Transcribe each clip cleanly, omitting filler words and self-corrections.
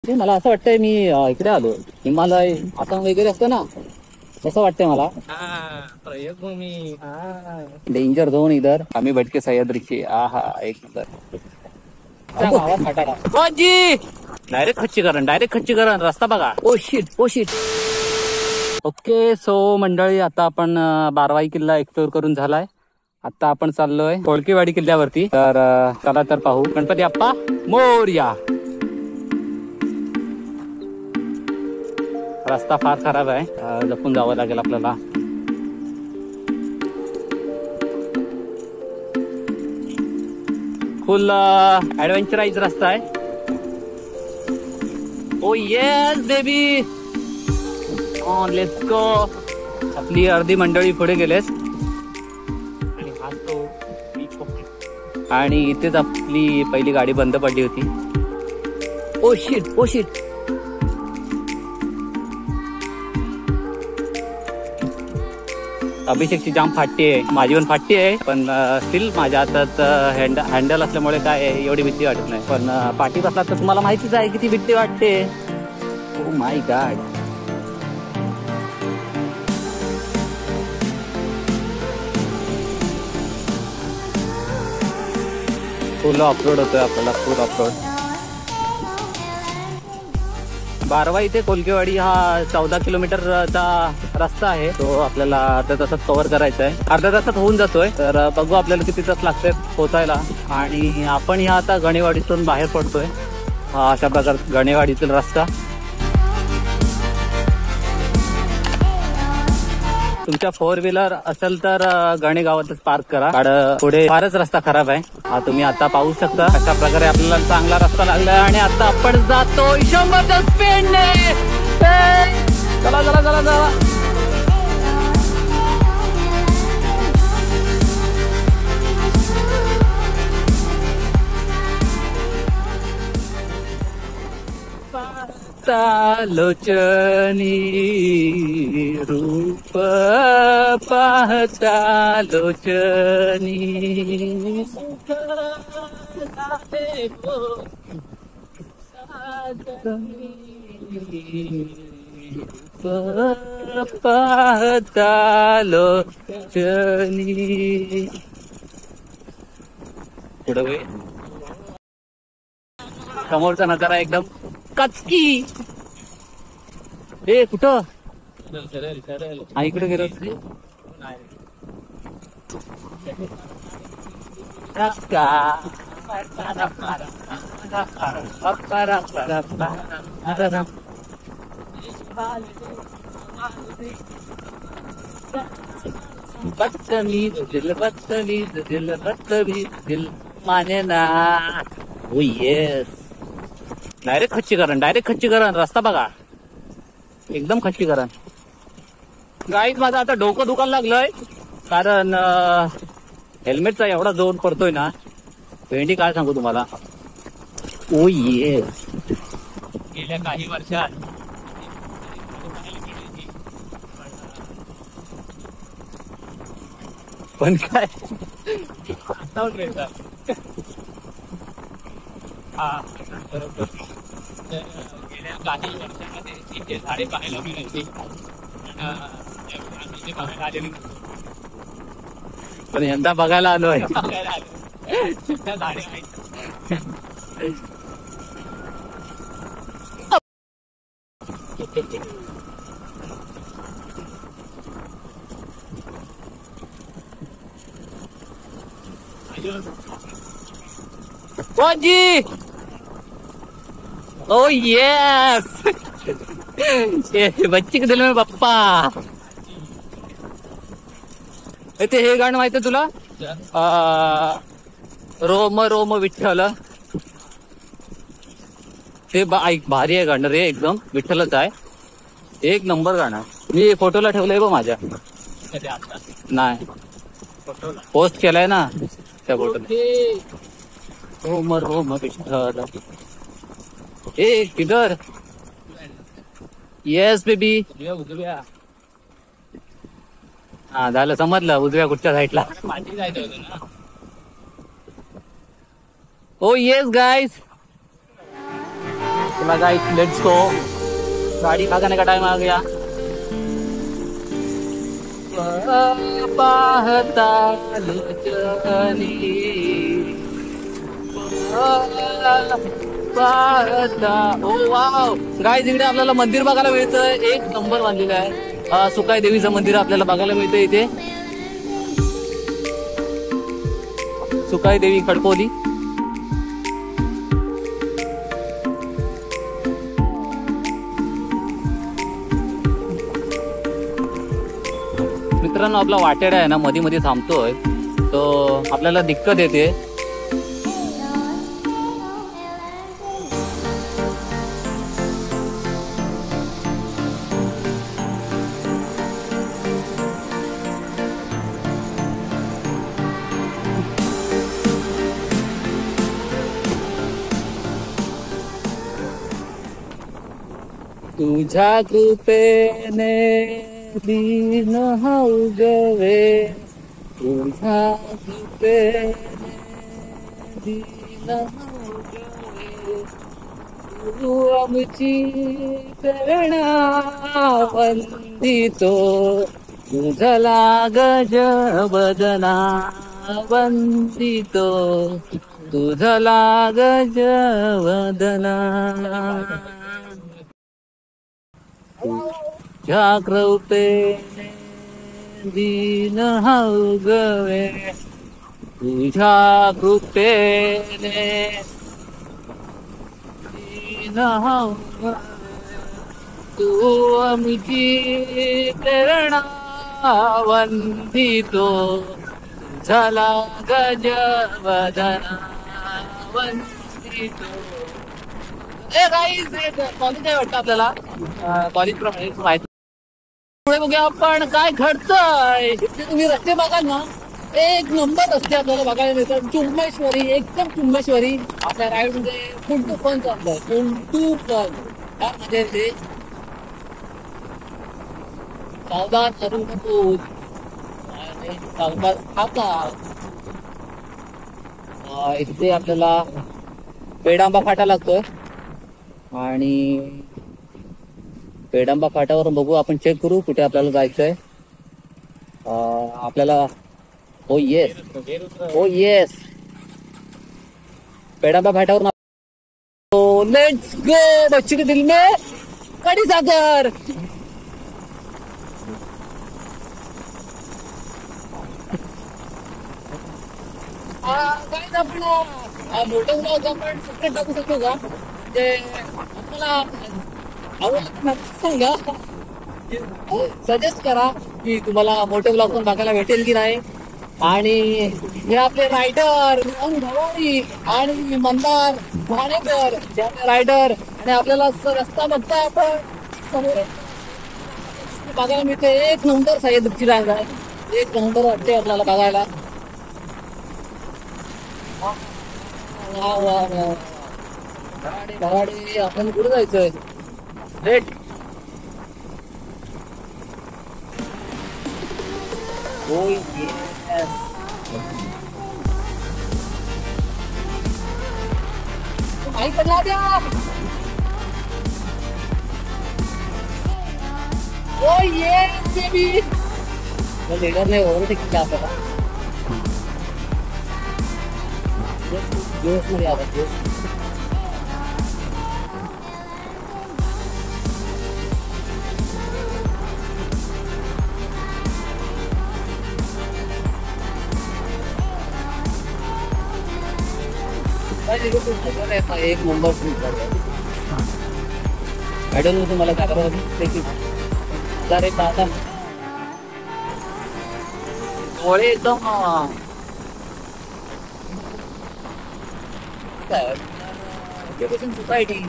मला असं वाटतंय मी इकडे आलो हिमालय आता वगैरे असतं ना तसं वाटतंय मला. प्रयोगभूमी डेंजर झोन इधर आम्ही भटके सह्याद्रीची. आहा एक नंबर. डायरेक्ट खच्चीकरण रस्ता बघा. Oh shit. ओके सो मंडळी आता आपण बारवाई किल्ला एक्सप्लोर करून झालाय. आता आपण चाललोय कोळकेवाडी किल्ल्यावरती. तर चला तर पाहू. गणपती बाप्पा मोरया. रस्ता फार खराब आहे, जपून जावं लागेल आपल्याला. फुल ऍडव्हेंचराइज रस्ता आहे. Oh yes baby on let's go. आपली अर्धी मंडळी पुढे गेलेस आणि इथेच आपली पहिली गाडी बंद पडली होती. ओ शिट अभिषेकची जाम फाटती आहे, माझी पण फाटती आहे, पण स्टील माझ्या हातात हँडल असल्यामुळे काय एवढी भीती वाटत नाही. पण पाठी बसला तर तुम्हाला माहितीच आहे किती भीती वाटते. Oh my God. Full off-road होतोय आपल्याला, फुल ऑफरोड. बारवाई ते कोलकेवाडी हा 14 किलोमीटरचा रस्ता आहे. तो आपल्याला अर्ध्या तासात कव्हर करायचा आहे. अर्ध्या तासात होऊन जातोय. तर बघू आपल्याला किती तास लागतोय पोहोचायला. आणि आपण ह्या आता गणेवाडीतून बाहेर पडतोय. हा अशा प्रकार गणेवाडीतील रस्ता. तुमच्या 4 व्हीलर असेल तर गणे गावातच पार्क करा, कारण पुढे फारच रस्ता खराब आहे. हा तुम्ही आता पाहू शकता. अशा प्रकारे आपल्याला चांगला रस्ता लागला आणि आता आपण जातो 100च्या स्पीडने. चला. लोचनी रूप पाहता लोचनी पाहता लोचनी. पुढे समोरचा नजारा एकदम कचकी. ए कुठं इकडे गेलो. बदतमीज दिल माने ना. ओ येस. डायरेक्ट खच्चीकरण रस्ता बघा, एकदम खच्चीकरण. गाईज माझं आता डोकं दुखायला लागलंय, कारण हेल्मेटचा एवढा जोर पडतोय ना. भेंडी काय सांगू तुम्हाला. ओ ये गेल्या काही वर्षात पण काय बरोबर. गेल्या काही वर्षांमध्ये इथे झाडे पाहायला मिळायची, बघायला आलेली, पण यंदा बघायला आलोय. झाडे जी. ओ यस. बच्ची के दिल में पप्पा. ते हे गाणं माहिती तुला. रोम रोम विठ्ठल. ते ऐक, भारी आहे गाणं रे, एकदम विठ्ठलच आहे. एक नंबर गाणं. मी फोटोला ठेवलंय बघ माझ्या. नाही पोस्ट केलाय ना त्या फोटोला. रोम रोम विठ्ठल. ए किधर. Yes baby. उजव्या. हा झालं, समजलं. उजव्या कुठच्या साईडला. पाठी जायचं होतं ना. ओ येस गाईज. चला गाइस लेट्स गो. गाड़ी भागने का टाइम आ गया. पाहता लोचनी पाहता. ओ वाव गाइस इकडे आपल्याला मंदिर बघायला मिळतंय. एक नंबर बांधलेलं आहे. सुकाई देवीचं मंदिर आपल्याला बघायला मिळतं इथे. सुकाई देवी खडकोली. मित्रांनो आपला वाटेडा आहे ना मध्ये मध्ये थांबतोय तो आपल्याला दिक्कत येते. तुझ्या कृपेने दिन उगवे. तुझ्या कृपेने दिन उगवे. तू आमची प्रेरणा वंदितो. तुझला गज बदना वंदितो. तुझला गज वदना. तुझ्या कृपेने दिन उगवे. तुझ्या कृपेने दिन उगवे. तू आमची प्रेरणा वंदितो. तुझला गज वदना वंदितो. कॉलेज आहे वाटतं आपल्याला. कॉलेज प्रमाणे माहिती. पुढे बघूया आपण काय घडतंय. इथे तुम्ही रस्ते बघाल ना एक नंबर रस्ते आपल्याला बघायला मिळतात. चुंबेश्वरी एकदम चुंबेश्वरी. आपल्या राईड मध्ये कुंटू पण चाललंय. कुंटू पण काय मजा येते. सावधान करू नको. सावधान आता इथे आपल्याला पेडांबा फाटा लागतोय आणि पेडांबा फाट्यावर बघू आपण चेक करू कुठे आपल्याला जायचंय. आपल्याला हो येस पेडांबा फाट्यावर. Let's go. बच्ची के दिल में कड़ी सागर. काय आपण मोठं ब्लॉग आपण सेपरेट टाकू शकतो का. ते आपल्याला सांगा सजेस्ट करा की तुम्हाला मोठे ब्लॉग पण बघायला भेटेल की नाही. आणि हे आपले रायडर धवाडी आणि मंदार भाणेकर हे आपले रायडर. आणि आपल्याला रस्ता बघताय आपण समोर बघायला मिळते. एक नंबर सह्याद्रीची रांग आहे. एक नंबर वाटते आपल्याला बघायला. वा वा वा. भाडे आपण कुठे जायचंय. रेट आई पडला द्या. ओ ये बेबी लीडर ने ओव्हरटेक केला आपल्याला. जोश मध्ये आला जोश. एक नंबर आयडल होतं मला काय दादा डोळे एकदम सोसायटी.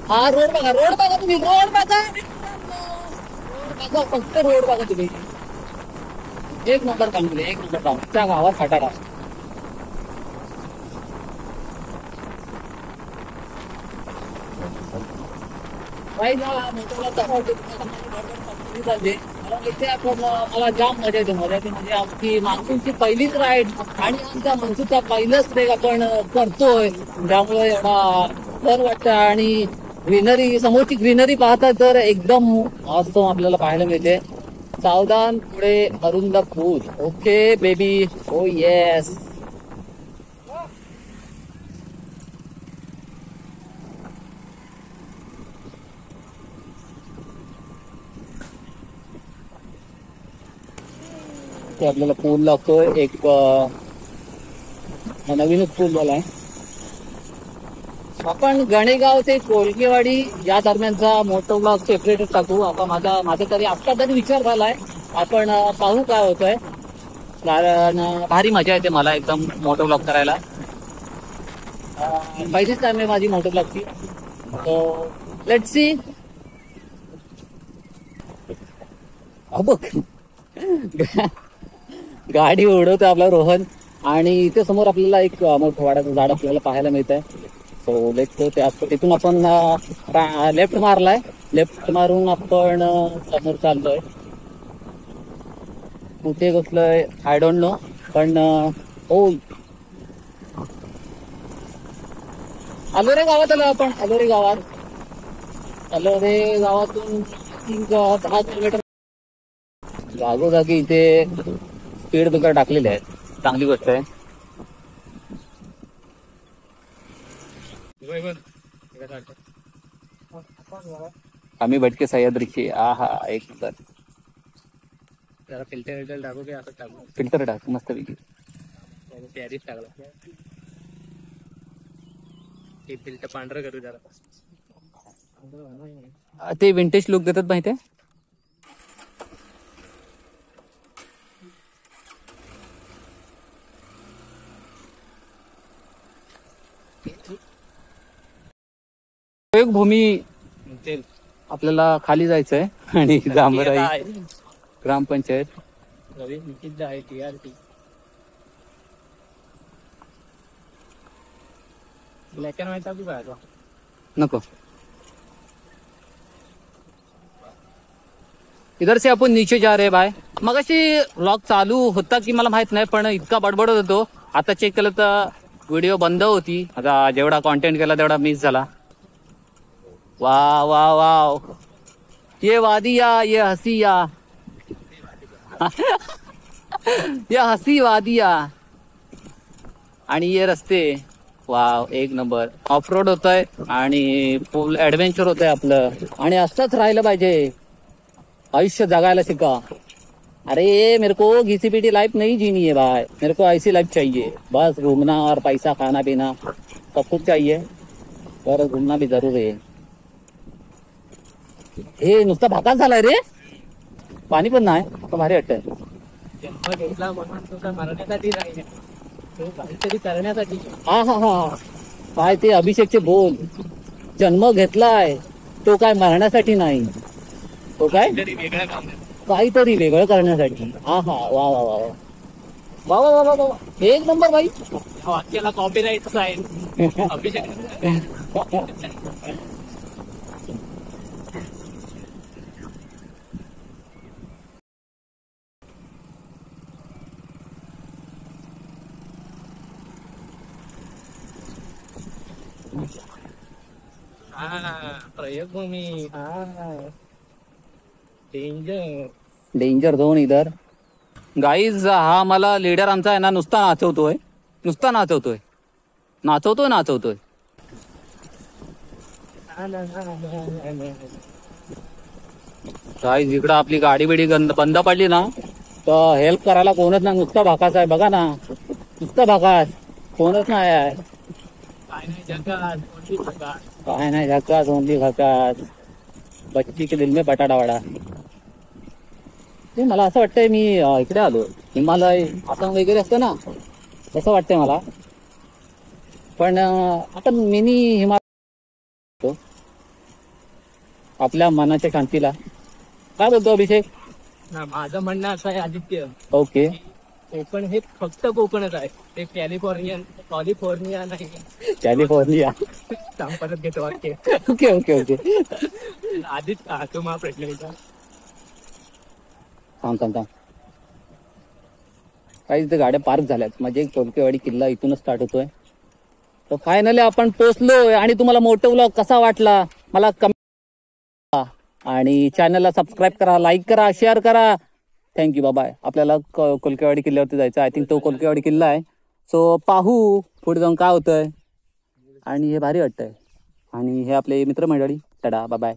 हा रोड बघा तुम्ही. रोड बघा फक्त रोड बघा तुम्ही. एक नंबर काम केलं. एक नंबर काम. त्या गावात फाटाडा चालते. मग इथे आपण मला जाम मजा येते म्हणजे आमची मान्सूनची पहिलीच राईड आणि आमच्या मान्सूनचा पहिलंच ट्रेक आपण करतोय, त्यामुळे एवढा बरं वाटतं. आणि ग्रीनरी, समोरची ग्रीनरी पाहता तर एकदम मस्त आपल्याला पाहायला मिळते. सावधान, पुढे अरुंद पूल. ओके बेबी, ओ येस. ते आपल्याला पूल लागतोय, एक नवीनच पूल झालाय. आपण गणेगाव ते कोळकेवाडी या दरम्यानचा मोठा ब्लॉग सेपरेट टाकू. आता माझा तरी आता तरी विचार झालाय, आपण पाहू काय होतंय. कारण भारी मजा येते मला एकदम मोठं ब्लॉग करायला. पहिलीच टाइम आहे माझी मोठं ब्लॉगची. Let's see. बघ गाडी उडवतो आपला रोहन, आणि इथे समोर आपल्याला एक मोठं वाड्याचं झाड आपल्याला पाहायला मिळत आहे. सो तिथून आपण लेफ्ट मारलाय, लेफ्ट मारून आपण समोर चाललोय. कुठे बसलोय आय डोंट नो, पण अलोरे गावात आलो आपण. अलोरे गावातून 10 किलोमीटर जागोजागी इथे स्पीड ब्रेकर टाकलेले आहेत. चांगली गोष्ट आहे. आम्ही भटके सह्याद्रीची. हा एक तर जरा फिल्टर टाकू की असं टाकू? फिल्टर टाक मस्त पैकी. तयारीच टाकला. ते फिल्टर पांढरं करू जरा. ते विंटेज लुक देतात माहिती आहे. भूमी आपल्याला खाली जायचंय आणि जांभराई ग्रामपंचायत. ब्लॅक अँड व्हाईट टाकू काय? नको, इधर से आपण नीचे जा रे बाय. मग अशी व्लॉग चालू होता की मला माहित नाही, पण इतका बडबडत होतो. आता चेक केलं तर व्हिडिओ बंद होती. आता जेवढा कॉन्टेंट केला तेवढा मिस झाला. वाव वाव वाव, ये वादिया, ये हसिया ये हसी वादिया, आणि ये रस्ते. वाव, एक नंबर. ऑफ रोड होत आहे आणि फुल ऍडव्हेंचर होत आहे आपलं. आणि असंच राहिलं पाहिजे. आयुष्य जगायला शिका. अरे मेरे को घिसी पिटी लाइफ नहीं जीनी है भाई, मेरे को ऐसी लाइफ चाहिए. बस घूमना और पैसा, खाना पीना सब कुछ चाहिए, पर घूमना भी जरूर है. हे नुसता भाकाच झालाय रे, पाणी पण नाही. आता भारी वाटतंय. जन्म घेतला म्हणून तो काय मरण्यासाठी नाही, तो काहीतरी करण्यासाठी. हा, काय ते अभिषेकचे बोल. जन्म घेतलाय तो काय मरण्यासाठी नाही, तो काय वेगळं काम काहीतरी वेगळं करण्यासाठी. वा वा वा वा वा वा वा वा वा, एक नंबर बाई. वाक्याला कॉपीराईट आहे. अभिषेक प्रयोगभूमी. डेंजर झोन इधर. गाईज हा मला लीडर आमचा आहे ना, नुसता नाचवतोय. गाईज इकडं आपली गाडी बिडी बंद पडली ना तर हेल्प करायला कोणच नाही. नुसता भाकाच आहे बघा ना, नुसता भाकाच, कोणच नाही आहे. काय नाही झकास, ओनली झकास. बच्ची के दिल में बटाटा वडा. ते मला असं वाटतंय मी इकडे आलो, हिमालय आसाम वगैरे असतं ना, तसं वाटतंय मला. पण आता मिनी हिमालय आपल्या मनाच्या शांतीला. काय बोलतो अभिषेक? माझं म्हणणं असं आहे आदित्य, ओके, कोकण हे फक्त कोकणच आहे, ते कॅलिफोर्निया नाही. कॅलिफोर्निया परत घेतो वाक्य. Okay okay okay. आदित्य, तो मला प्रश्न विचार. थांब थांब थांब. काही इथे गाड्या पार्क झाल्यात. म्हणजे कोलकेवाडी किल्ला इथूनच स्टार्ट होतोय. तर फायनली आपण पोहोचलोय. आणि तुम्हाला मोठा व्लॉग कसा वाटला मला कमेंट आणि चॅनलला सबस्क्राईब करा, लाईक करा, शेअर करा. थँक्यू. बाय. आपल्याला कोलकेवाडी किल्ल्यावरती जायचं. आय थिंक तो कोलकेवाडी किल्ला आहे. सो पाहू पुढे जाऊन काय होतंय. आणि हे भारी वाटतंय. आणि हे आपले मित्रमंडळी. Tata bye bye.